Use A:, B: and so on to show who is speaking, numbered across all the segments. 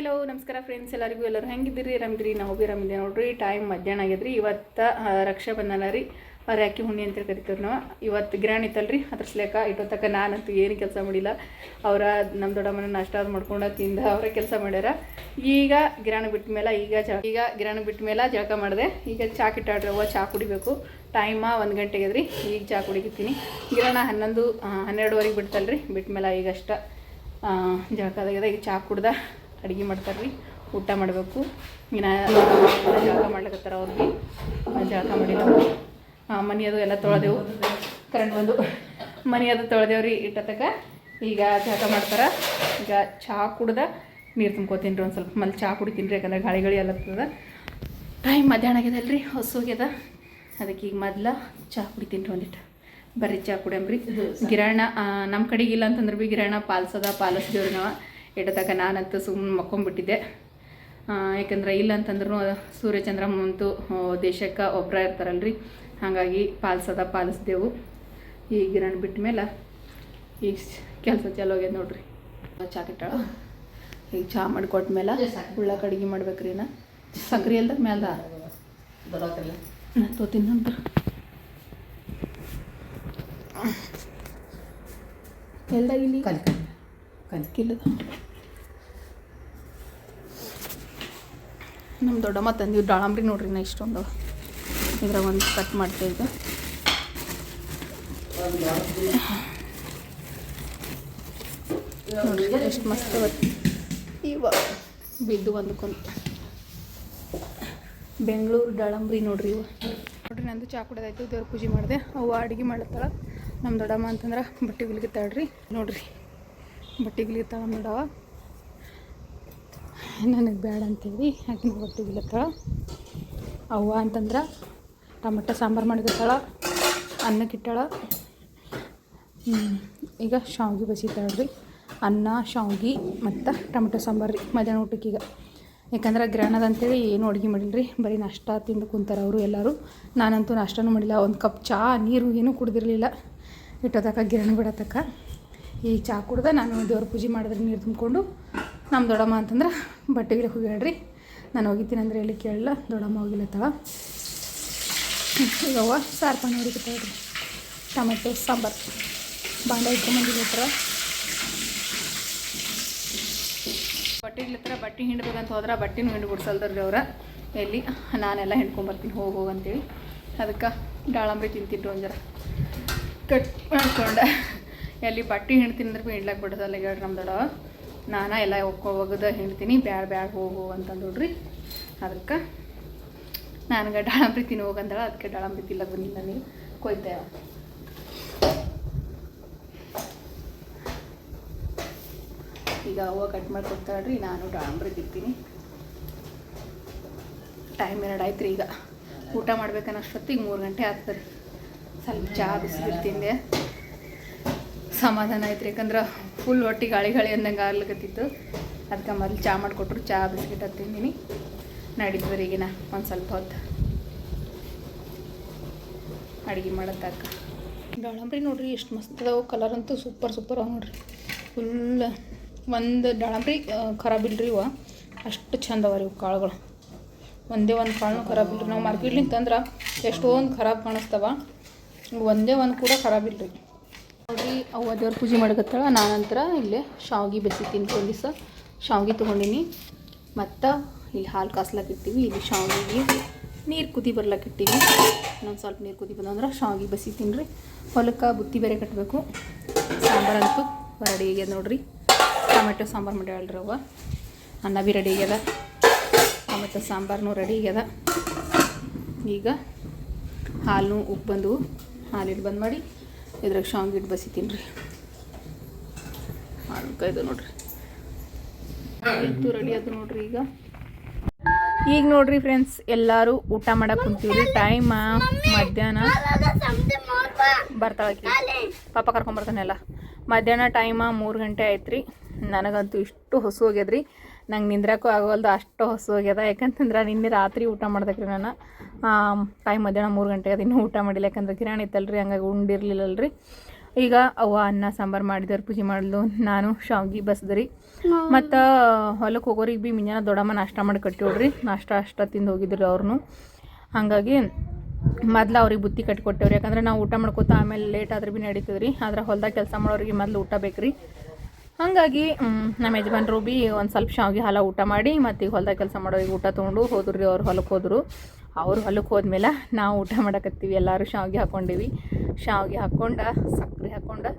A: Hello ನಮಸ್ಕಾರ friends, ಎಲ್ಲರೂ ಹೆಂಗಿದ್ದೀರಿ? ಆರಾಮಿದ್ದೀರಿ? ನಾವು ಭೀ ಆರಾಮಿದ್ದೀವಿ ನೋಡ್ರಿ. ಟೈಮ್ ಮಧ್ಯಾಹ್ನ ಆಗ್ಯದ್ರಿ. ಇವತ್ತು ರಕ್ಷಾ ಬಂಧನ ರೀ, ರಾಖಿ ಹುಣ್ಣಿ ಅಂತೇಳಿ ಕರಿತೀವಿ ನಾವು. ಇವತ್ತು ಗಿರಾಣಿ ಇತ್ತಲ್ರಿ, ಅದ್ರ ಸ್ಲೇಕ ಇಟ್ಟೊತ್ತಕ ನಾನಂತೂ ಏನು ಕೆಲಸ ಮಾಡಿಲ್ಲ. ಅವರ ನಮ್ಮ ದೊಡ್ಡಮ್ಮನ ನಾಷ್ಟ ಅದು ಮಾಡ್ಕೊಂಡು ತಿಂದ ಅವರ ಕೆಲಸ ಮಾಡ್ಯಾರ. ಈಗ ಗಿರಾಣಿ ಬಿಟ್ಟ ಮೇಲೆ ಗಿರಾಣಿ ಬಿಟ್ಟ ಮೇಲೆ ಜಳಕ ಮಾಡಿದೆ. ಈಗ ಚಾ ಕಿಟ್ಟಾಡ್ರಿ, ಚಾ ಕುಡಿಬೇಕು. ಟೈಮ 1 ಗಂಟೆ ಆಗ್ಯದ್ರಿ. ಈಗ ಚಾ ಕುಡಿಗಿತ್ತೀನಿ. ಗಿರಾಣ 12:30 ಬಿಡ್ತಲ್ರಿ. ಬಿಟ್ಟ ಮೇಲೆ ಈಗಷ್ಟ ಜಳಕದಾಗ್ಯದ. ಈಗ ಚಾ ಕುಡ್ದ ಅಡುಗೆ ಮಾಡ್ತಾರೆ ರೀ, ಊಟ ಮಾಡಬೇಕು. ಇನ್ನು ಜಳಕ ಮಾಡ್ಲಿಕತ್ತಾರ. ಅವ್ರಿಗೆ ಜಳಕ ಮಾಡಿಲ್ಲ. ಮನೆ ಅದು ಎಲ್ಲ ತೊಳೆದೆವು. ಕರೆಂಟ್ ಬಂದು ಮನೆ ಅದು ತೊಳೆದೇವ್ರಿ ಇಟ್ಟತಕ. ಈಗ ಜಳಕ ಮಾಡ್ತಾರೆ. ಈಗ ಚಹಾ ಕುಡ್ದ ನೀರು ತುಂಬ್ಕೋತೀನಿ ರೀ. ಒಂದು ಸ್ವಲ್ಪ ಮಲ್ಲಿ ಚಹಾ ಕುಡಿತೀನಿ ರೀ, ಯಾಕಂದ್ರೆ ಗಾಳಿ ಎಲ್ಲತ್ತದ. ಟೈಮ್ ಮಧ್ಯಾಹ್ನ ಆಗ್ಯದಲ್ರಿ, ಹೊಸೋಗ್ಯದ. ಅದಕ್ಕೆ ಈಗ ಮೊದ್ಲು ಚಹಾ ಕುಡಿತೀನಿ ರೀ. ಒಂದಿಟ್ಟು ಬರ್ರಿ ಚಹಾ ಕುಡಿಯಂಬ್ರಿ. ಗಿರಾಣ ನಮ್ಮ ಕಡೆಗೆ ಇಲ್ಲ ಅಂತಂದ್ರೆ ಭೀ ಗಿರಾಣ ಪಾಲಿಸ್ದೇವ್ರಿ ನಾವು. ಇಟ್ಟತಕ ನಾನಂತೂ ಸುಮ್ಮನೆ ಮಕ್ಕೊಂಬಿಟ್ಟಿದ್ದೆ. ಯಾಕಂದ್ರೆ ಇಲ್ಲ ಅಂತಂದ್ರೂ ಸೂರ್ಯಚಂದ್ರ ಅಂತೂ ದೇಶಕ್ಕೆ ಒಬ್ಬರ ಇರ್ತಾರಲ್ರಿ, ಹಾಗಾಗಿ ಪಾಲಿಸ್ದೆವು. ಈ ಗಿರಾಣಿ ಬಿಟ್ಟ ಮೇಲೆ ಈಗ ಕೆಲಸ ಚಾಲು ಆಗ್ಯದ ನೋಡ್ರಿ. ಚಹಾ ಕಿಟ್ಟಾಳ. ಈಗ ಚಹಾ ಮಾಡಿ ಕೊಟ್ಮೇಲೆ ಉಳ್ಳಾಕ ಅಡುಗೆ ಮಾಡ್ಬೇಕ್ರಿ. ನಾ ಸಕ್ರೆ ಅಲ್ದ ಮ್ಯಾಲ್ದ ತೋತೀನಿ ನಂತರ ಎಲ್ಲ ಇಲ್ಲಿ ಕಲ್ಕಿಲ್ಲದ. ನಮ್ಮ ದೊಡ್ಡಮ್ಮ ತಂದಿದ್ದು ದಾಳಂಬ್ರಿ ನೋಡ್ರಿ. ನಾ ಇಷ್ಟೊಂದು ಇದ್ರಾಗ ಒಂದು ಕಟ್ ಮಾಡ್ತಾಯಿದ್ದೆ ನೋಡ್ರಿ, ಎಷ್ಟು ಮಸ್ತ್ ಅವತ್ತು. ಇವಾಗ ಬಿದ್ದು ಒಂದಕ್ಕೊಂದು ಬೆಂಗಳೂರು ದಾಳಂಬ್ರಿ ನೋಡ್ರಿ. ಇವು ನೋಡ್ರಿ, ನಂದು ಚಾ ಕುಡೋದಾಯ್ತು. ದೇವ್ರ ಪೂಜೆ ಮಾಡಿದೆ. ಅವು ಅಡುಗೆ ಮಾಡ್ತಾಳ ನಮ್ಮ ದೊಡ್ಡಮ್ಮ ಅಂತಂದ್ರೆ. ಬಟ್ಟೆ ಗಿಲ್ಗಿತ್ತಾಳ್ರಿ ನೋಡ್ರಿ, ಬಟ್ಟೆ ಗಿಲ್ಗಿತ್ತಾಳ ನಮ್ಮ ದೊಡ್ಡವ. ನನಗೆ ಬೇಡ ಅಂತೇಳಿ ಆಕಿನ ಬಟ್ಟೆ ಗಿಲ್ಲತ್ತಾಳ. ಅವ್ವ ಅಂತಂದ್ರೆ ಟೊಮೆಟೊ ಸಾಂಬಾರು ಮಾಡಿರ್ತಾಳ, ಅನ್ನಕ್ಕಿಟ್ಟಾಳ. ಈಗ ಶಾವ್ಗೆ ಬಸಿತಾಳ್ರಿ. ಅನ್ನ, ಶಾವ್ಗೆ ಮತ್ತು ಟೊಮೆಟೊ ಸಾಂಬಾರು ರೀ ಮಧ್ಯಾಹ್ನ ಊಟಕ್ಕೆ. ಈಗ ಯಾಕಂದ್ರೆ ಗ್ರಾಣದ ಅಂತೇಳಿ ಏನು ಅಡುಗೆ ಮಾಡಿಲ್ರಿ, ಬರೀ ನಾಷ್ಟ ತಿಂದು ಕುಂತಾರೆ ಅವರು ಎಲ್ಲರೂ. ನಾನಂತೂ ನಾಷ್ಟನೂ ಮಾಡಿಲ್ಲ. ಒಂದು ಕಪ್ ಚಹಾ, ನೀರು ಏನೂ ಕುಡ್ದಿರಲಿಲ್ಲ ಇಟ್ಟೋತಕ್ಕ, ಗಿರಣಿ ಬಿಡತಕ್ಕ. ಈ ಚಹಾ ಕುಡ್ದೆ ನಾನು ದೇವ್ರ ಪೂಜೆ ಮಾಡಿದ್ರೆ ನೀರು ತುಂಬಿಕೊಂಡು. ನಮ್ಮ ದೊಡ್ಡಮ್ಮ ಅಂತಂದ್ರೆ ಬಟ್ಟೆಗೆ ಹೋಗ್ಯಾಳ್ರಿ. ನಾನು ಹೋಗಿದ್ದೀನಿ ಅಂದರೆ ಎಲ್ಲಿ ಕೇಳಲ್ಲ. ದೊಡ್ಡಮ್ಮ ಹೋಗಿಲ್ಲತ್ತವ. ಈಗ ಅವ್ವ ಸಾರು ಪಾನಿ ಹೊಡಿಕತ್ತಾಳ್ರಿ. ಟೊಮೆಟೊ ಸಾಂಬಾರು ಬಾಂಡೆ ಇಟ್ಕೊಂಬಂದಿಲ್ಲತ್ರ. ಬಟ್ಟೆ ಹಿಂಡ್ಬೇಕಂತ ಹೋದ್ರೆ ಬಟ್ಟೆನೂ ಹಿಂಡು ಬಿಡ್ಸಲ್ದ್ರಿ ಅವ್ರ. ಎಲ್ಲಿ ನಾನೆಲ್ಲ ಹಿಂಡ್ಕೊಂಬರ್ತೀನಿ ಹೋಗಂತೇಳಿ. ಅದಕ್ಕೆ ದಾಳಂಬ್ರಿ ತಿಂತೀನಿ ಒಂದು ಜರ ಕಟ್ ಮಾಡ್ಕೊಂಡೆ. ಎಲ್ಲಿ ಬಟ್ಟೆ ಹಿಂಡ್ತೀನಿ ಅಂದ್ರೆ ಭೀ ಹಿಂಡ್ಲಾಕ್ ಬಿಡೋದಲ್ಲ ಹೇಳ್ರಿ ನಮ್ಮ ದೊಡ್ಡವ. ನಾನು ಎಲ್ಲ ಒಗ್ದು ಹಿಂಡ್ತೀನಿ. ಬ್ಯಾಡ ಹೋಗು ಅಂತಂದು ನೋಡ್ರಿ. ಅದಕ್ಕೆ ನನಗೆ ದಾಳಂಬ್ರಿ ತಿನ್ನು ಹೋಗಂದಳ. ಅದಕ್ಕೆ ದಾಳಂಬ್ರಿ ತಿಲ್ಲಕ್ಕೆ ಬಂದಿಲ್ಲ. ನೀವು ಕೊಯ್ತೇವೆ. ಈಗ ಹೂವು ಕಟ್ ಮಾಡಿ ಕೊಡ್ತಾಳ್ರಿ. ನಾನು ದಾಳಂಬ್ರಿ ತಿಂತೀನಿ. ಟೈಮ್ 2 ಆಯ್ತು ರೀ. ಈಗ ಊಟ ಮಾಡ್ಬೇಕನ್ನೋಷ್ಟೊತ್ತಿಗೆ 3 ಗಂಟೆ ಆಗ್ತದೆ. ಸ್ವಲ್ಪ ಚಹಾ ಬಿಸಿಲು ತಿಂದೆ, ಸಮಾಧಾನ ಆಯ್ತು ರೀ. ಯಾಕಂದ್ರೆ ಫುಲ್ ಹೊಟ್ಟೆ ಗಾಳಿ ಅಂದಂಗೆ ಆಗ್ಲಿಕತ್ತಿತ್ತು. ಅದಕ್ಕೆ ಮೊದಲು ಚಹಾ ಮಾಡಿಕೊಟ್ರು. ಚಹಾ ಬಿಸ್ಕಿಟ್ ಅದು ತಿಂದೀನಿ. ನಡೀತದ್ರಿ ಈಗಿನ ಒಂದು ಸ್ವಲ್ಪ ಹೊತ್ತು ಅಡುಗೆ ಮಾಡತ್ತಕ್ಕ. ದಾಳಂಬ್ರಿ ನೋಡ್ರಿ ಎಷ್ಟು ಮಸ್ತ್ ಅದಾವೆ. ಕಲರ್ ಅಂತೂ ಸೂಪರ್ ಅವ ನೋಡ್ರಿ. ಫುಲ್ ಒಂದು ದಾಳಂಬ್ರಿ ಖರಾಬ್ ಇಲ್ರಿ. ಇವ ಅಷ್ಟು ಚಂದ ಅವ ರೀ ಇವು ಕಾಳುಗಳು. ಒಂದೇ ಒಂದು ಕಾಳನ್ನೂ ಖರಾಬ್ ಇಲ್ರಿ. ನಾವು ಮಾರ್ಕೆಟ್ಲಿಂದ ತಂದ್ರೆ ಎಷ್ಟೊಂದು ಖರಾಬ್ ಕಾಣಿಸ್ತಾವ. ಒಂದೇ ಒಂದು ಕೂಡ ಖರಾಬ್ ಇಲ್ರಿ ನೋಡ್ರಿ. ಅವ್ವ ದೇವ್ರ ಪೂಜೆ ಮಾಡಕತ್ತಾಳ. ನಾನಂತರ ಇಲ್ಲೇ ಶಾವ್ಗೆ ಬೆಸಿತೀನಿ. ಒಂದು ದಿವಸ ಶಾವ್ಗೆ ತೊಗೊಂಡಿನಿ. ಮತ್ತು ಇಲ್ಲಿ ಹಾಲು ಕಾಸ್ಲಾಕಿರ್ತೀವಿ. ಇಲ್ಲಿ ಶಾವ್ಗೆಗೆ ನೀರು ಕುದಿ ಬರ್ಲಾಕಿರ್ತೀವಿ. ಇನ್ನೊಂದು ಸ್ವಲ್ಪ ನೀರು ಕುದಿ ಬಂದಂದ್ರೆ ಶಾವ್ಗೆ ಬಸಿತೀನಿ ರೀ. ಹೊಲಕ್ಕೆ ಬುತ್ತಿ ಬೇರೆ ಕಟ್ಟಬೇಕು. ಸಾಂಬಾರಂತೂ ರೆಡಿ ಆಗ್ಯದ ನೋಡ್ರಿ. ಟೊಮೆಟೊ ಸಾಂಬಾರು ಮಾಡ್ಯಾಳ್ರಿ ಅವ್ವ. ಅನ್ನ ಭೀ ರೆಡಿ ಆಗ್ಯದ, ಟೊಮೆಟೊ ಸಾಂಬಾರನೂ ರೆಡಿ ಆಗ್ಯದ. ಈಗ ಹಾಲು ಉಪ್ಪು ಬಂದು ಹಾಲಿಟ್ಟು ಬಂದು ಮಾಡಿ ಇದ್ರಾಗ ಶಾವ್ಗೆ ಇಟ್ಟು ಬಸಿತೀನಿ ರೀ. ಹಾಲು ಕಾಯ್ದು ನೋಡ್ರಿ. ಇದು ರೆಡಿ ಆಯ್ತು ನೋಡ್ರಿ. ಈಗ ನೋಡ್ರಿ ಫ್ರೆಂಡ್ಸ್, ಎಲ್ಲರೂ ಊಟ ಮಾಡಕ್ಕೆ ಕುಂತೀವ್ರಿ. ಟೈಮ್ ಮಧ್ಯಾಹ್ನ ಬರ್ತಾಳಕಿ ಪಾಪ ಕರ್ಕೊಂಬರ್ತಾನೆಲ್ಲ. ಮಧ್ಯಾಹ್ನ ಟೈಮ 3 ಗಂಟೆ ಆಯ್ತು ರೀ. ನನಗಂತೂ ಇಷ್ಟು ಹೊಸು ಹೋಗ್ಯದ್ರಿ. ನಂಗೆ ನಿಂದ್ರಕ್ಕೂ ಆಗೋಲ್ದು, ಅಷ್ಟು ಹೊಸು ಹೋಗ್ಯದ. ಯಾಕಂತಂದ್ರೆ ನಿನ್ನೆ ರಾತ್ರಿ ಊಟ ಮಾಡ್ದಕ್ರಿ ನಾನು. ಟೈಮ್ ಮಧ್ಯಾಹ್ನ 3 ಗಂಟೆ ಅದು ಇನ್ನೂ ಊಟ ಮಾಡಿಲ್ಲ. ಯಾಕಂದ್ರೆ ಕಿರಾಣಿ ಇತ್ತಲ್ರಿ, ಹಂಗಾಗಿ ಉಂಡಿರ್ಲಿಲ್ಲಲ್ರಿ. ಈಗ ಅವ್ವ ಅನ್ನ ಸಾಂಬಾರು ಮಾಡಿದಾರೆ, ಪೂಜೆ ಮಾಡಿದ್ಲು. ನಾನು ಶಾವ್ಗಿ ಬಸ್ದ್ರಿ. ಮತ್ತು ಹೊಲಕ್ಕೆ ಹೋಗೋರಿಗೆ ಭೀ ಮುಂಜಾನೆ ದೊಡ್ಡಮ್ಮ ನಾಷ್ಟ ಮಾಡಿ ಕಟ್ಟಿವ್ರಿ. ನಾಷ್ಟ ತಿಂದು ಹೋಗಿದ್ರು ಅವ್ರನ್ನು. ಹಾಗಾಗಿ ಮೊದ್ಲು ಅವ್ರಿಗೆ ಬುತ್ತಿ ಕಟ್ಟಿಕೊಟ್ಟೇವ್ರಿ. ಯಾಕಂದ್ರೆ ನಾವು ಊಟ ಮಾಡ್ಕೋತಾ ಆಮೇಲೆ ಲೇಟ್ ಆದ್ರೆ ಭೀ ನಡೀತದೆ ರೀ. ಆದ್ರೆ ಹೊಲ್ದಾಗ ಕೆಲಸ ಮಾಡೋರಿಗೆ ಮೊದಲು ಊಟ ಬೇಕು ರೀ. ಹಾಗಾಗಿ ನಮ್ಮ ಯಜಮಾನ್ರು ಭೀ ಒಂದು ಸ್ವಲ್ಪ ಶಾವ್ಗೆ ಹಾಲು ಊಟ ಮಾಡಿ ಮತ್ತು ಈಗ ಹೊಲ್ದಾಗ ಕೆಲಸ ಮಾಡೋರಿಗೆ ಊಟ ತೊಗೊಂಡು ಹೋದ್ರು ರೀ. ಅವ್ರು ಹೊಲಕ್ಕೆ ಹೋದರು. ಅವ್ರು ಹೊಲಕ್ಕೆ ಹೋದ್ಮೇಲೆ ನಾವು ಊಟ ಮಾಡಕತ್ತೀವಿ. ಎಲ್ಲರೂ ಶಾವ್ಗೆ ಹಾಕ್ಕೊಂಡಿವಿ. ಶಾವ್ಗೆ ಹಾಕ್ಕೊಂಡು ಸಕ್ಕರೆ ಹಾಕ್ಕೊಂಡು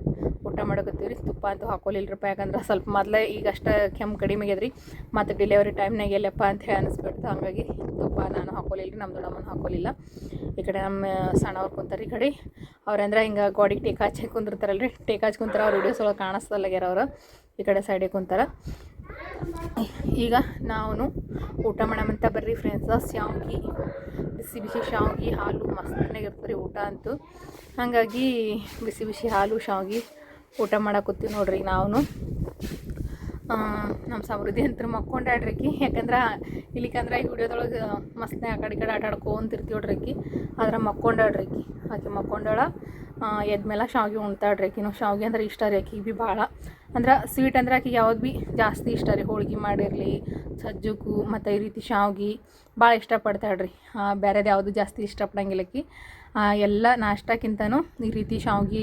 A: ಊಟ ಮಾಡಕತ್ತೀವಿ ರೀ. ತುಪ್ಪ ಅಂತೂ ಹಾಕೋಲಿಲ್ಲರಪ್ಪ, ಯಾಕಂದ್ರೆ ಸ್ವಲ್ಪ ಮೊದಲೇ ಈಗ ಅಷ್ಟು ಕೆಮ್ಮು ಕಡಿಮೆ ಆಗ್ಯದ ರೀ. ಮತ್ತು ಡೆಲಿವರಿ ಟೈಮ್ನಾಗ ಎಲ್ಲಪ್ಪ ಅಂತ ಹೇಳಿ ಅನಿಸ್ಬಿಡ್ತು. ಹಾಗಾಗಿ ತುಪ್ಪ ನಾನು ಹಾಕೋಲಿಲ್ಲ ರೀ, ನಮ್ಮ ದೊಡ್ಡಮ್ಮನ ಹಾಕೋಲಿಲ್ಲ. ಈ ಕಡೆ ನಮ್ಮ ಸಣ್ಣವ್ರು ಕುಂತಾರೆ. ಈ ಕಡೆ ಅವ್ರಂದ್ರೆ ಹಿಂಗೆ ಗೋಡಿಗೆ ಟೇಕ್ ಹಚ್ಚಿ ಕುಂದಿರ್ತಾರಲ್ಲ ರೀ, ಟೇಕ್ ಹಚ್ಚಿ ಕುಂತಾರೆ. ಅವ್ರು ವಿಡಿಯೋಸ್ ಒಳಗೆ ಕಾಣಿಸ್ತಲ್ಲಾಗ್ಯಾರ ಅವರು. ಈ ಕಡೆ ಸೈಡಿಗೆ ಕುಂತಾರೆ. ಈಗ ನಾವು ಊಟ ಮಾಡಮಂತ ಬರ್ರಿ ಫ್ರೆಂಡ್ಸ. ಶಾವ್ಗಿ ಬಿಸಿ ಬಿಸಿ ಶಾವ್ಗಿ ಹಾಲು ಮಸ್ತ್ನಾಗ ಇರ್ತದೆ ಊಟ ಅಂತೂ. ಹಾಗಾಗಿ ಬಿಸಿ ಬಿಸಿ ಹಾಲು ಶಾವ್ಗಿ ಊಟ ಮಾಡಾಕತ್ತೀವಿ ನೋಡ್ರಿ. ನಾವು ನಮ್ಮ ಸಮೃದ್ಧಿ ಅಂತ ಮಕ್ಕೊಂಡಾಡ್ರಿಕಿ. ಯಾಕಂದ್ರೆ ಇಲ್ಲಿಕಂದ್ರೆ ಈ ವಿಡಿಯೋದೊಳಗೆ ಮಸ್ತ್ನೇ ಆ ಕಡೆ ಆಟ ಆಡ್ಕೊಂತಿರ್ತೀವಿ ನೋಡ್ರಿಕಿ. ಆದ್ರೆ ಮಕ್ಕೊಂಡಾಡ್ರಿಕಿ. ಆಕೆ ಮಕ್ಕೊಂಡಾಳ. ಎದ್ಮೇಲೆ ಶಾವ್ಗೆ ಉಣ್ತಾಡ್ರಿಕಿನು. ಶಾವ್ಗೆ ಅಂದ್ರೆ ಇಷ್ಟ ರೀ ಆಕಿಗೆ ಭೀ ಭಾಳ. ಅಂದ್ರೆ ಸ್ವೀಟ್ ಅಂದ್ರೆ ಆಕಿಗೆ ಯಾವ್ದು ಭೀ ಜಾಸ್ತಿ ಇಷ್ಟ ರೀ. ಹೋಳ್ಗೆ ಮಾಡಿರಲಿ, ಸಜ್ಜುಕು ಮತ್ತು ಈ ರೀತಿ ಶಾವ್ಗೆ ಭಾಳ ಇಷ್ಟಪಡ್ತಾಳ್ರಿ. ಬೇರೆದು ಯಾವುದು ಜಾಸ್ತಿ ಇಷ್ಟಪಡಂಗಿಲ್ಲ ಆಕಿ. ಎಲ್ಲ ನಾಷ್ಟಕ್ಕಿಂತನೂ ಈ ರೀತಿ ಶಾವ್ಗೆ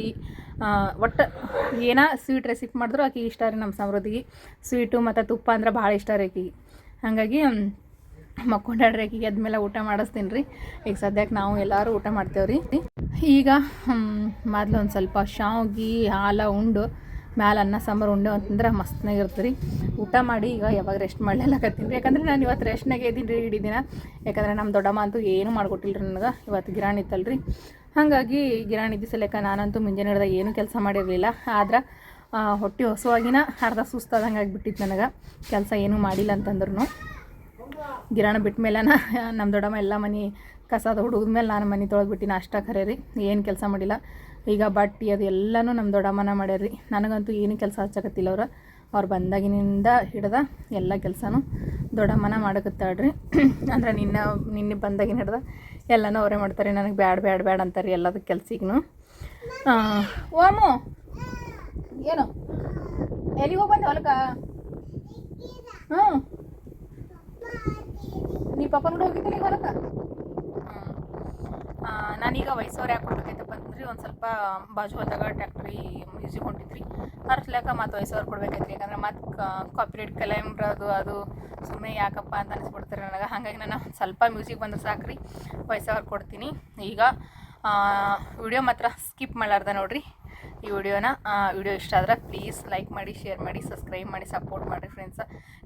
A: ಒಟ್ಟು ಏನೋ ಸ್ವೀಟ್ ರೆಸಿಪಿ ಮಾಡಿದ್ರು ಆಕಿಗೆ ಇಷ್ಟ ರೀ. ನಮ್ಮ ಸಮೃದ್ಧಿಗೆ ಸ್ವೀಟು ಮತ್ತು ತುಪ್ಪ ಅಂದ್ರೆ ಭಾಳ ಇಷ್ಟ ರೀ ಆಕಿಗೆ. ಹಾಗಾಗಿ ಮಕ್ಕೊಂಡಾಡ್ರಿ ಆಕಿಗೆ. ಆದ್ಮೇಲೆ ಊಟ ಮಾಡಿಸ್ತೀನಿ ರೀ. ಈಗ ಸದ್ಯಕ್ಕೆ ನಾವು ಎಲ್ಲರೂ ಊಟ ಮಾಡ್ತೇವೆ ರೀ. ಈಗ ಮೊದಲು ಒಂದು ಸ್ವಲ್ಪ ಶಾವ್ಗೆ ಹಾಲು ಉಂಡು ಮ್ಯಾಲೆ ಅನ್ನ ಸಾಂಬಾರು ಉಂಡೆ ಅಂತಂದ್ರೆ ಮಸ್ತ್ನಾಗಿರ್ತದೆ ರೀ. ಊಟ ಮಾಡಿ ಈಗ ಯಾವಾಗ ರೆಸ್ಟ್ ಮಾಡ್ಲಿಲ್ಲಕತ್ತೀನಿ ರೀ. ಯಾಕಂದ್ರೆ ನಾನು ಇವತ್ತು ರೆಸ್ಟ್ನಾಗೆ ಇದ್ದೀನಿ ರೀ ಇಡೀ ದಿನ. ಯಾಕಂದ್ರೆ ನಮ್ಮ ದೊಡ್ಡಮ್ಮ ಅಂತೂ ಏನೂ ಮಾಡ್ಕೊಟ್ಟಿಲ್ಲ ರೀ ನನಗೆ. ಇವತ್ತು ಗಿರಾಣಿ ಇತ್ತಲ್ಲ ರೀ. ಹಾಗಾಗಿ ಗಿರಾಣಿ ದಿವಸಲೆಕ್ಕ ನಾನಂತೂ ಮುಂಜಾನೆ ಹಿಡ್ದಾಗ ಏನೂ ಕೆಲಸ ಮಾಡಿರಲಿಲ್ಲ. ಆದ್ರೆ ಹೊಟ್ಟೆ ಹೊಸವಾಗಿನ ಅರ್ಧ ಸುಸ್ತಾದಂಗೆ ಆಗಿಬಿಟ್ಟಿತ್ತು ನನಗೆ. ಕೆಲಸ ಏನೂ ಮಾಡಿಲ್ಲ ಅಂತಂದ್ರೂ. ಗಿರಾಣ ಬಿಟ್ಟ ಮೇಲೆ ನಮ್ಮ ದೊಡ್ಡಮ್ಮ ಎಲ್ಲ ಮನೆ ಕಸದ ಹುಡುಗದ್ಮೇಲೆ ನಾನು ಮನೆ ತೊಳೆದ್ಬಿಟ್ಟು ನಾಷ್ಟ ಖರೆ ರೀ. ಏನು ಕೆಲಸ ಮಾಡಿಲ್ಲ. ಈಗ ಬಟ್ಟೆ ಅದು ಎಲ್ಲನೂ ನಮ್ಮ ದೊಡ್ಡಮ್ಮನ ಮಾಡ್ಯಾರ ರೀ. ನನಗಂತೂ ಏನು ಕೆಲಸ ಹಚ್ಚಕತ್ತಿಲ್ಲ ಅವ್ರು ಬಂದಾಗಿನಿಂದ ಹಿಡ್ದ ಎಲ್ಲ ಕೆಲಸನೂ ದೊಡ್ಡಮ್ಮನ ಮಾಡಕತ್ತಾಳ್ರಿ. ಅಂದ್ರೆ ನಿನ್ನೆ ಬಂದಾಗಿನ ಹಿಡ್ದ ಎಲ್ಲನೂ ಅವರೇ ಮಾಡ್ತಾರೆ. ನನಗೆ ಬ್ಯಾಡ ಅಂತಾರೆ ಎಲ್ಲದಕ್ಕೆ ಕೆಲ್ಸಿಗೂ. ಓಮು ಏನು ಎಲ್ಲಿಗೆ ಹೋಗಿ ಬಂದೆ ಹೊಲಕ್ಕ? ಹ್ಞೂ, ನೀ ಪಪ್ಪನ ಕೂಡ ಹೋಗಿದ್ದೆ ಈಗ ಹೊಲಕ್ಕೆ? ನಾನೀಗ ವಯಸ್ಸವ್ರು ಯಾಕೆ ಕೊಡ್ಬೇಕೈತಪ್ಪ ಅಂತಂದ್ರೆ ಒಂದು ಸ್ವಲ್ಪ ಬಾಜು ಹೊಲದಾಗ ಟ್ಯಾಕ್ಟ್ರಿ ಮ್ಯೂಸಿಕ್ ಹೊಂಟಿದ್ರಿ. ಅರ್ಸ್ಲಾಕ ಮತ್ತು ವಯಸ್ಸವ್ರು ಕೊಡ್ಬೇಕೈತ್ರಿ. ಯಾಕಂದ್ರೆ ಮತ್ತು ಕಾಪಿರೇಟ್ ಕ್ಲೈಮ್ ಅದು ಸುಮ್ಮನೆ ಯಾಕಪ್ಪ ಅಂತ ಅನಿಸ್ಬಿಡ್ತಾರೆ ನನಗೆ. ಹಾಗಾಗಿ ನಾನು ಸ್ವಲ್ಪ ಮ್ಯೂಸಿಕ್ ಬಂದ್ರೆ ಸಾಕ್ರಿ ವಯಸ್ಸವ್ರು ಕೊಡ್ತೀನಿ. ಈಗ ವಿಡಿಯೋ ಮಾತ್ರ ಸ್ಕಿಪ್ ಮಾಡಲಾರ್ದ ನೋಡಿರಿ ಈ ವಿಡಿಯೋ ಇಷ್ಟ ಆದ್ರೆ ಪ್ಲೀಸ್ ಲೈಕ್ ಮಾಡಿ, ಶೇರ್ ಮಾಡಿ, ಸಬ್ಸ್ಕ್ರೈಬ್ ಮಾಡಿ, ಸಪೋರ್ಟ್ ಮಾಡಿರಿ ಫ್ರೆಂಡ್ಸ್.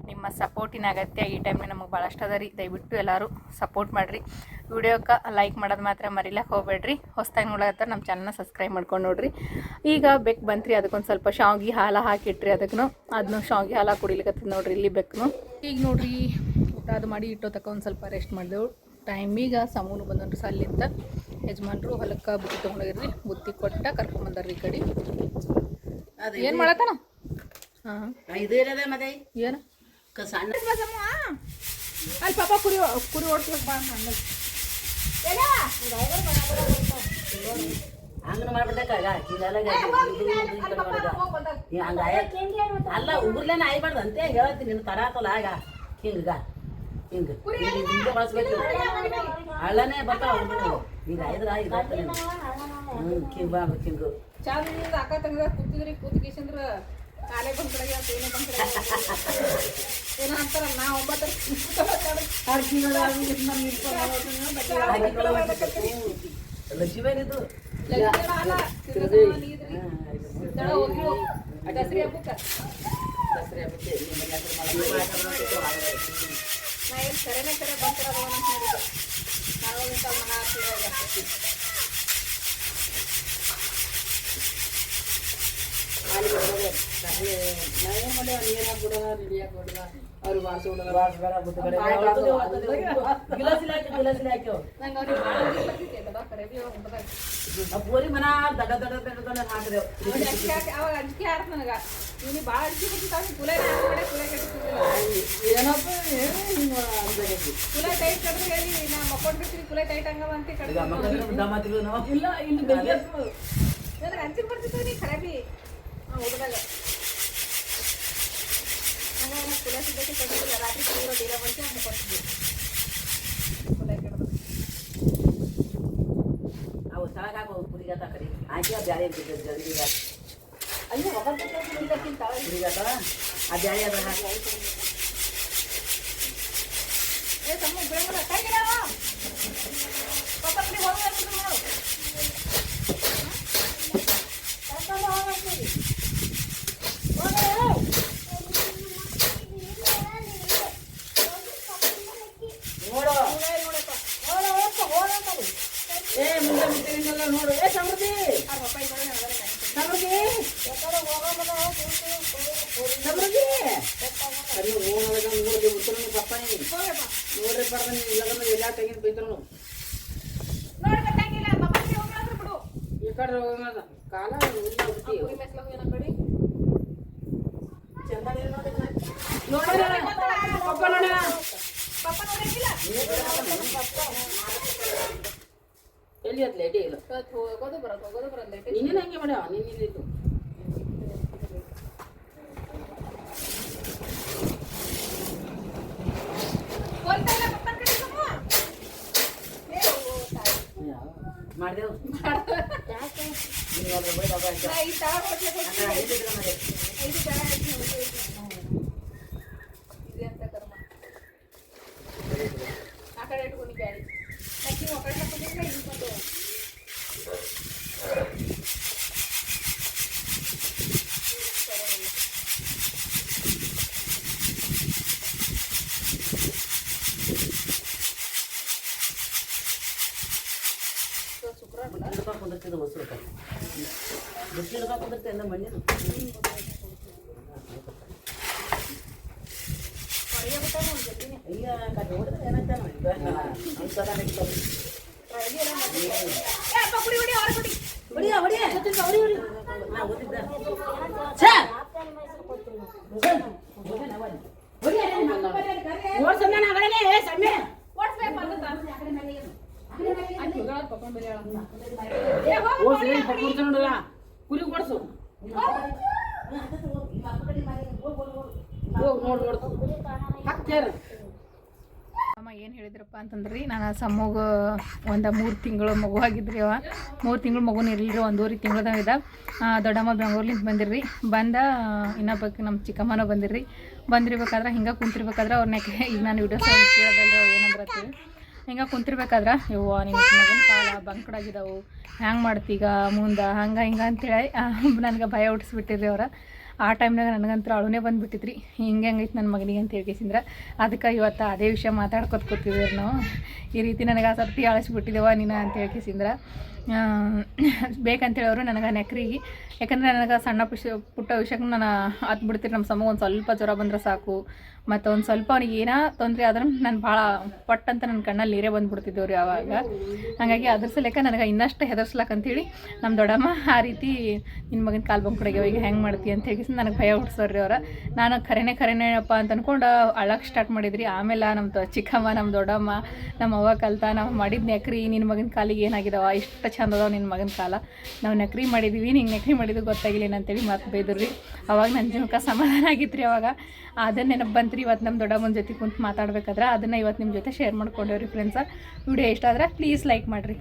A: ನಿಮ್ಮ ಸಪೋರ್ಟಿನ ಅಗತ್ಯ ಈ ಟೈಮ್ನ ನಮಗೆ ಭಾಳಷ್ಟು ಅದ ರೀ. ದಯವಿಟ್ಟು ಎಲ್ಲರೂ ಸಪೋರ್ಟ್ ಮಾಡಿರಿ. ವಿಡಿಯೋಕ್ಕೆ ಲೈಕ್ ಮಾಡೋದು ಮಾತ್ರ ಮರಿಲಕ್ಕೆ ಹೋಗ್ಬೇಡ್ರಿ. ಹೊಸ್ದಾಗಿ ನೋಡಕತ್ತಾರೆ ನಮ್ಮ ಚಾನಲ್ನ ಸಬ್ಸ್ಕ್ರೈಬ್ ಮಾಡ್ಕೊಂಡು ನೋಡಿರಿ. ಈಗ ಬೆಕ್ಕು ಬಂತ್ರಿ. ಅದಕ್ಕೊಂದು ಸ್ವಲ್ಪ ಶಾವ್ಗೆ ಹಾಲು ಹಾಕಿಟ್ರಿ. ಅದನ್ನು ಶಾವ್ಗೆ ಹಾಲು ಕುಡಿಲಿಕ್ಕತ್ತದ ನೋಡ್ರಿ ಇಲ್ಲಿ ಬೆಕ್ಕನು. ಈಗ ನೋಡ್ರಿ ಊಟ ಅದು ಮಾಡಿ ಇಟ್ಟೋತಕ್ಕ ಒಂದು ಸ್ವಲ್ಪ ರೆಸ್ಟ್ ಮಾಡಿದೆವು. ಟೈಮಿಗೆ ಸಮೂನು ಬಂದನ್ರಿ ಸಲ್ಲಿಂತ. ಯಜಮಾನ್ರು ಹೊಲಕ್ಕೆ ಬುತ್ತಿ ತೊಗೊಂಡೋಗಿರ್ರಿ. ಬುತ್ತಿ ಕೊಟ್ಟ ಕರ್ಕೊಂಬಂದಾರ್ರಿ ಈ ಕಡೆ. ಏನು ಮಾಡತ್ತಾನ? ಹಾಂ ಏನು ಅಲ್ಲಿ ಪಾಪ ಕುರಿ ಓಡ್ಸ್ಬೇಕು ಬಾ ಹಂಗೆ
B: ಅಲ್ಲ ಉಗುರ್ಲೇನ ಆಯ್ಬಾರ್ದು ಅಂತ ಹೇಳ್ತೀನಿ. ನಿನ್ನ ತರಾತಲ್ಲ ಆಗ ಹಿಂಗ ಹಿಂಗೆ ಬಳಸ್ಬೇಕು. ಹಳ್ಳನೇ ಬರ್ತಾವ ಈಗ ಐದ್ರ ಹಿಂಗೆ ಬಾ ಹಿಂಗು
A: ಚಾದ ಅಕ್ಕ ತಂಗ ಕೂತಿದ್ರಿ. ಕೂತ್ಕೇಶಂದ್ರ ಕಾಲೇ ಬಂದ್ ಕಡೆ ಅಂತ ಏನೋ ಬಂದ್ ಕಡೆ ಏನೋ ಅಂತಾರ. ನಾ 9
B: ಲಕ್ಷ್ಮೇನಿದು
A: ದಸರಿ ಹಬ್ಬಕ್ಕೆ ನಾ ಏನು ಕರೆನೇ ಬಂತಾರ ನಾವಂತ ಮನ ಅವ್ರು
B: ಪೂರಿ ಮನ ದಡ ದಡ ದಡ ದಡ ಹಾಕಿದೆವು.
A: ಅವಾಗ ಅಂಜಿಕೆ ಆಡ್ತ ನನಗೆ. ಇವ್ನಿ ಭಾಳ ಅಡಿಕೆ ಬರ್ತಿರ್ತಾವೆ. ಕುಲೆ ಕುಲೆ ಟೈಟ್ ಕಡ್ದು ಹೇಳಿ ನಾ ಮಕ್ಕೊಂಡಿರ್ತೀನಿ. ಕುಲೆ ಟೈಟ್ ಹಂಗವ ಅಂತ ಕಡೆ ಇಲ್ಲ ಇಲ್ಲಿ ನನಗೆ ಅಂಚಿನ ಬರ್ತಿತ್ತು ನೀ ಖರಾಬಿ ಹೋದಾಗ ನಾನು ಕುಲ ಸಿದ್ಧತೆ ಕಟ್ಟಿಲ್ಲ ರಾತ್ರಿ ಪೂರ ಡೀಲ ಬಂದು ಅಂತ ಕೊಡ್ತಿದ್ದೆ ಕುಲ ಕೆಡದು
B: ಅವು ತಳಗ ಹಾಕೋ ಪುರಿಗಾತ ಕರಿ ಆಕೆ ಬ್ಯಾಳೆ ಇರ್ತೈತೆ ಜಲ್ದಿ ಅಯ್ಯೋ ಒಬ್ಬಕ್ಕಿಂತ ಪುರಿಗಾತ ಆ ಬ್ಯಾಳೆ ಅದ ಹಾಕಿ
A: ಏ ತಮ್ಮ ಬೆಳಗ್ಗೆ ಕೈಗಿಡವ ಪಾಪ ಕಡೆ ಹೋಗ್ಬೇಕು ನೋಡು ಕರ್ಕೊಂಡು ಹೋಗ್ಬೇಕು
B: ಏ ಮುಂದೆ ಮುಂದೆ ನೋಡು ಏ ಸಮೃದ್ಧಿ ಸಮೃದ್ಧಿ ಸಮೃದ್ಧಿ ಸರಿ ಹೋಗೋದಾಗ ನೋಡ್ರಿ ಉತ್ತರ ಪಪ್ಪ ನೋಡ್ರಿ ಪಡ್ದ ಇಲ್ಲದ ಎಲ್ಲ ತೆಗಿನ ಬೈತರು ಈ ಕಡೆ ಹೋಗೋದ ಕಾಲ ಪಪ್ಪ ನೋಡ ಎಲ್ಲಿ ಅದು ಲೇಟೇ ಇಲ್ಲ
A: ಹೋಗೋದು ಬರೋದು ಲೇಟ್
B: ನೀನೇನು ಹಂಗೆ ಮಾಡ್ಯಾವ ನೀನು ಇಲ್ಲಿದ್ದು ಮಾಡಿದೆವು
A: ಆ ಕಡೆ ಇಟ್ಕೊಂಡು ಬ್ಯಾಳಿ ಅಕ್ಕಿ ಒಕ್ಕಡೆ ಹಾಕೊಂಡಿದ್ರೆ ಇಲ್ಲಿ ಬಂದು
B: ಶುಕ್ರವಾರ ಕುಂದಿರ್ತಿದ್ದು ಹೊಸರು ಬಿಸಿಲು ಕುಂದಿರ್ತೆ ಅಂದ್ರೆ ಮಣ್ಣಿನ ಅಯ್ಯ ಕಟ್ಟಿ ಹೊಡೆದ್ರೆ ಏನಾಗ್ತಾನ ಹೊಡಿಯ ಹೊಡಿಯ ಹೊಡಿ ಹೊಡಿ ನಾ ಓದಿದ್ದ ನೋಡಲ್ಲ ಕುರಿ ಕೊಡ್ಸು ನೋಡ್ತು ಹಾಕ್ತಾರ
A: ಅಮ್ಮ ಏನು ಹೇಳಿದ್ರಪ್ಪ ಅಂತಂದ್ರಿ ನಾನು ಸಮ್ಮಗ ಒಂದು 3 ತಿಂಗಳು ಮಗು ಆಗಿದ್ರಿ ಅವ 3 ತಿಂಗಳು ಮಗುನ ಇರಲಿರಿ 1.5 ತಿಂಗಳದಾಗ ಇದ್ದ ದೊಡ್ಡಮ್ಮ ಬೆಂಗಳೂರ್ಲಿಂದ ಬಂದಿರ್ರಿ ಬಂದ ಇನ್ನೊಬ್ಬಕ್ಕೆ ನಮ್ಮ ಚಿಕ್ಕಮ್ಮನ ಬಂದಿರ್ಬೇಕಾದ್ರೆ ಹಿಂಗೆ ಕುಂತಿರ್ಬೇಕಾದ್ರೆ ಅವ್ರನ್ನ ಈಗ ನಾನು ವಿಡಿಯೋಸ್ ಕೇಳೋದಲ್ರಿ ಅವ್ರು ಏನಂದ್ರೆ ಹಿಂಗೆ ಕುಂತಿರ್ಬೇಕಾದ್ರೆ ಯವ್ವ ನಿಮ್ಮ ಮಗನ ಕಾಲ ಬಂಕಡಾಗಿದ್ದಾವು ಹ್ಯಾಂಗೆ ಮಾಡ್ತೀಗ ಮುಂದೆ ಹಂಗೆ ಹಿಂಗೆ ಅಂತೇಳಿ ನನಗೆ ಭಯ ಹುಟ್ಟಿಸ್ಬಿಟ್ಟಿರಿ ಅವ್ರು ಆ ಟೈಮ್ನಾಗ ನನಗಂತೂ ಅಳುನೇ ಬಂದುಬಿಟ್ಟಿದ್ರಿ ಹಿಂಗೆ ಹೆಂಗೈತೆ ನನ್ನ ಮಗನಿಗೆ ಅಂತ ಹೇಳ್ಕೇಸಿಂದ್ರೆ ಅದಕ್ಕೆ ಇವತ್ತು ಅದೇ ವಿಷಯ ಮಾತಾಡ್ಕೊತ ಕೂತಿದ್ದೀವಿ ನಾವು ಈ ರೀತಿ ನನಗೆ ಆ ಸರ್ತಿ ಅಳಿಸ್ಬಿಟ್ಟಿದ್ದೇವ ನೀನು ಅಂತ ಹೇಳ್ಕೇಸಿಂದ್ರೆ ಬೇಕಂತೇಳಿ ಅವರು ನನಗೆ ನೆಕ್ರಿಗೆ ಯಾಕಂದರೆ ನನಗೆ ಸಣ್ಣ ಪುಟ್ಟ ವಿಷಯಕ್ಕೆ ನಾನು ಹತ್ತು ಬಿಡ್ತೀರಿ ನಮ್ಮ ಸಮ ಒಂದು ಸ್ವಲ್ಪ ಜ್ವರ ಬಂದ್ರೆ ಸಾಕು ಮತ್ತು ಒಂದು ಸ್ವಲ್ಪ ಅವ್ನಿಗೆ ಏನೋ ತೊಂದರೆ ಆದ್ರೆ ನಾನು ಭಾಳ ಪಟ್ಟಂತ ನನ್ನ ಕಣ್ಣಲ್ಲಿ ನೀರೇ ಬಂದುಬಿಡ್ತಿದ್ದೇವೆ ರೀ ಆವಾಗ ಹಾಗಾಗಿ ಅದ್ರ ಸಲಕ್ಕೆ ನನಗೆ ಇನ್ನಷ್ಟು ಹೆದರ್ಸ್ಲಕ್ಕಂತೇಳಿ ನಮ್ಮ ದೊಡ್ಡಮ್ಮ ಆ ರೀತಿ ನಿನ್ನ ಮಗನ ಕಾಲು ಬಂದ್ಕೊಡಗೆ ಈಗ ಹೆಂಗೆ ಮಾಡ್ತೀವಿ ಅಂತ ಹೇಳಿ ನನಗೆ ಭಯ ಹುಡ್ಸೋರಿ ಅವ್ರು ನಾನು ಖರೇನೇಪ್ಪ ಅಂತ ಅಂದ್ಕೊಂಡು ಅಳಕ್ಕೆ ಸ್ಟಾರ್ಟ್ ಮಾಡಿದ್ರಿ ಆಮೇಲೆ ನಮ್ಮ ಚಿಕ್ಕಮ್ಮ ನಮ್ಮ ದೊಡ್ಡಮ್ಮ ನಮ್ಮ ಅವ್ವ ಕಲ್ತ ನಾವು ಮಾಡಿದ ನೆಕ್ರಿ ನಿನ್ನ ಮಗನ ಕಾಲಿಗೆ ಏನಾಗಿದಾವ ಇಷ್ಟು ಚಂದ ಅದಾವ ನಿನ್ನ ಮಗನ ಕಾಲ ನಾವು ನೆಕ್ರಿ ಮಾಡಿದ್ದೀವಿ ನಿಂಗೆ ನೆಕ್ರಿ ಮಾಡಿದ್ದು ಗೊತ್ತಾಗಿಲ್ಲ ಏನಂತೇಳಿ ಮತ್ತೆ ಬೈದ್ರಿ ಅವಾಗ ನನ್ನ ಜೀವಕ್ಕೆ ಸಮಾಧಾನ ಆಗಿತ್ತು ರೀ ಅವಾಗ ಅದನ್ನ ನೆನಪು ಬಂತು ರೀ ಇವತ್ತು ನಮ್ಮ ದೊಡ್ಡಮ್ಮನ ಜೊತೆ ಕುಂತು ಮಾತಾಡ್ಬೇಕಾದ್ರೆ ಅದನ್ನು ಇವತ್ತು ನಿಮ್ಮ ಜೊತೆ ಶೇರ್ ಮಾಡ್ಕೊಂಡೇವ್ರಿ ಫ್ರೆಂಡ್ಸ ವಿಡಿಯೋ ಇಷ್ಟ ಆದ್ರೆ ಪ್ಲೀಸ್ ಲೈಕ್ ಮಾಡಿರಿ.